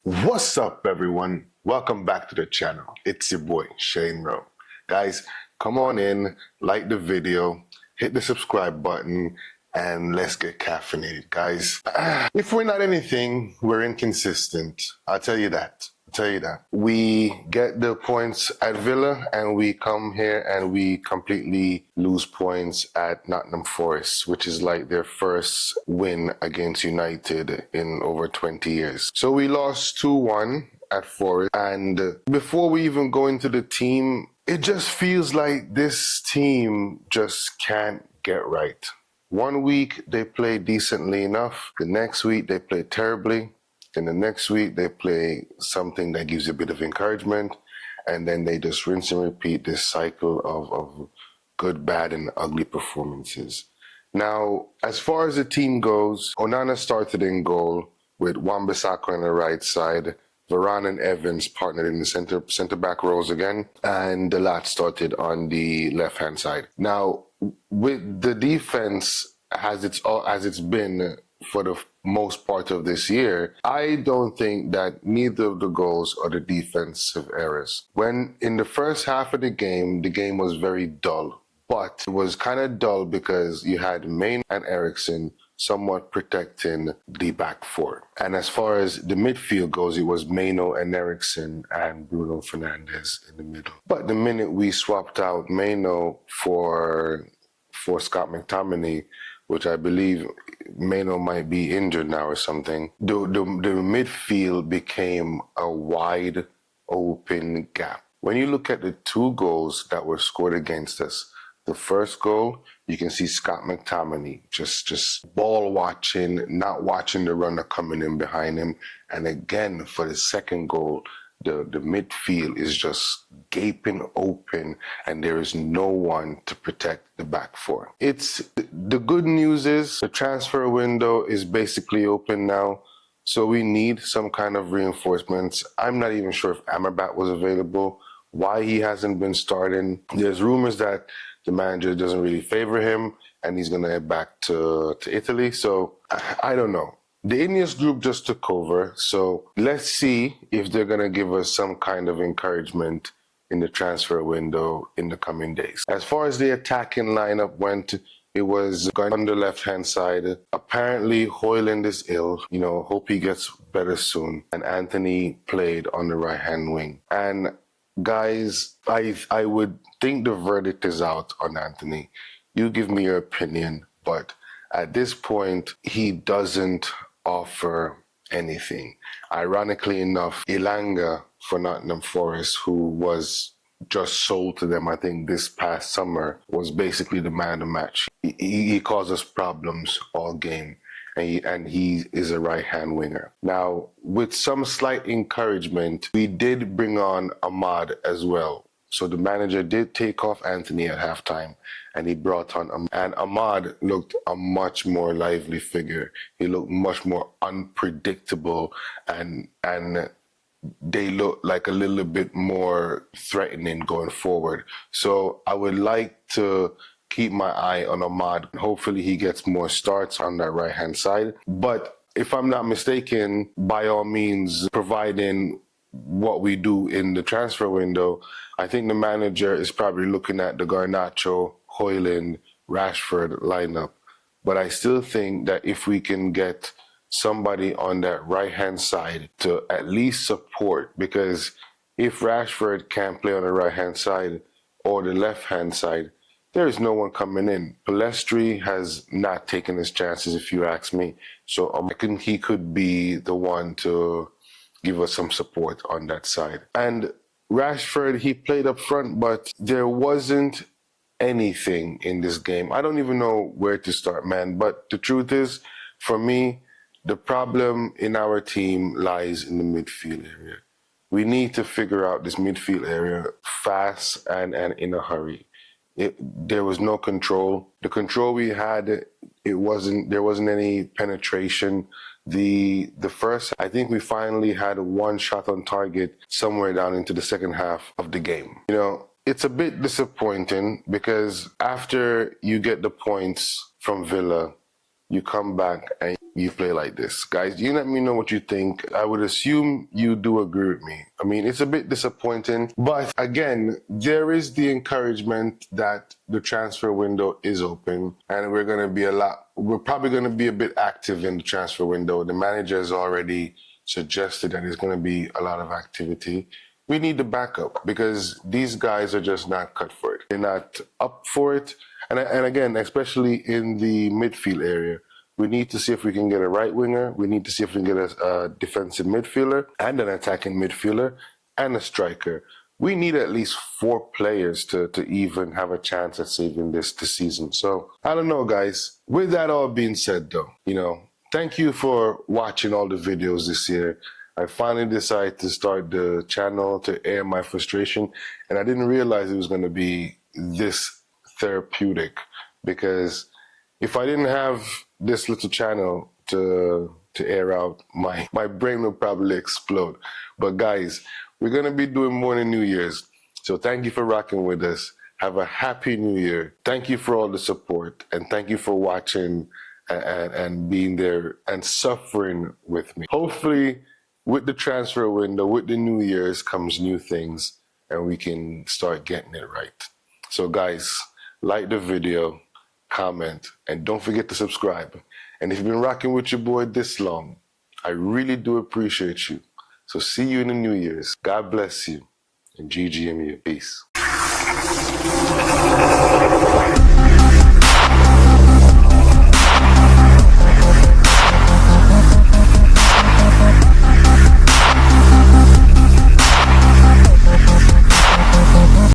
What's up, everyone? Welcome back to the channel. It's your boy, Shane Rowe. Guys, come on in, like the video, hit the subscribe button, and let's get caffeinated, guys. If we're not anything, we're inconsistent. I'll tell you that. We get the points at Villa and we come here and we completely lose points at Nottingham Forest, which is like their first win against United in over 20 years. So we lost 2-1 at Forest, and before we even go into the team, it just feels like this team just can't get right. One week they play decently enough, the next week they play terribly. Then the next week, they play something that gives you a bit of encouragement, and then they just rinse and repeat this cycle of good, bad, and ugly performances. Now, as far as the team goes, Onana started in goal with Wan-Bissaka on the right side, Varane and Evans partnered in the center-back roles again, and the lad started on the left-hand side. Now, with the defense as it's been for the most part of this year, I don't think that neither of the goals are the defensive errors. When in the first half of the game was very dull, but it was kind of dull because you had Main and Eriksen somewhat protecting the back four. And as far as the midfield goes, it was Maino and Eriksen and Bruno Fernandes in the middle. But the minute we swapped out Maino for Scott McTominay, which I believe Maino might be injured now or something, the midfield became a wide open gap. When you look at the two goals that were scored against us, the first goal, you can see Scott McTominay just ball watching, not watching the runner coming in behind him. And again, for the second goal, the midfield is just gaping open and there is no one to protect the back four. The good news is the transfer window is basically open now, so we need some kind of reinforcements. I'm not even sure if Amrabat was available, why he hasn't been starting. There's rumors that the manager doesn't really favor him and he's gonna head back to Italy, so I don't know. The Ineos group just took over, so let's see if they're going to give us some kind of encouragement in the transfer window in the coming days. As far as the attacking lineup went, it was going on the left-hand side. Apparently, Højlund is ill. Hope he gets better soon. And Anthony played on the right-hand wing. And guys, I would think the verdict is out on Anthony. You give me your opinion, but at this point, he doesn't offer anything. Ironically enough, Ilanga for Nottingham Forest, who was just sold to them, I think, this past summer, was basically the man of the match. He caused us problems all game, and he is a right-hand winger. Now, with some slight encouragement, we did bring on Ahmad as well. So the manager did take off Anthony at halftime, and he brought on Ahmad. And Ahmad looked a much more lively figure. He looked much more unpredictable, and they look like a little bit more threatening going forward. So I would like to keep my eye on Ahmad. Hopefully he gets more starts on that right-hand side. But if I'm not mistaken, by all means, providing what we do in the transfer window, I think the manager is probably looking at the Garnacho, Højlund, Rashford lineup. But I still think that if we can get somebody on that right-hand side to at least support, because if Rashford can't play on the right-hand side or the left-hand side, there is no one coming in. Palestri has not taken his chances, if you ask me. So I think he could be the one to give us some support on that side. And Rashford, he played up front, but there wasn't anything in this game. I don't even know where to start, man. But the truth is, for me, the problem in our team lies in the midfield area. We need to figure out this midfield area fast and in a hurry. There was no control. The control we had, there wasn't any penetration. The first, I think we finally had one shot on target somewhere down into the second half of the game. It's a bit disappointing because after you get the points from Villa, you come back and you play like this. Guys, you let me know what you think. I would assume you do agree with me. I mean, it's a bit disappointing, but again, there is the encouragement that the transfer window is open and we're probably going to be a bit active in the transfer window. The manager has already suggested that there's going to be a lot of activity. We need the backup because these guys are just not cut for it. They're not up for it. And again, especially in the midfield area, we need to see if we can get a right winger. We need to see if we can get a defensive midfielder and an attacking midfielder and a striker. We need at least 4 players to even have a chance at saving this season. So I don't know, guys. With that all being said, though, thank you for watching all the videos this year. I finally decided to start the channel to air my frustration, and I didn't realize it was going to be this therapeutic, because if I didn't have this little channel to air out, my brain would probably explode. But guys, we're going to be doing more in New Year's. So thank you for rocking with us. Have a happy New Year. Thank you for all the support, and thank you for watching and being there and suffering with me. Hopefully with the transfer window, with the New Year's comes new things and we can start getting it right. So guys, like the video, comment, and don't forget to subscribe. And if you've been rocking with your boy this long, I really do appreciate you. So see you in the New Year's. God bless you, and GGMU. Peace.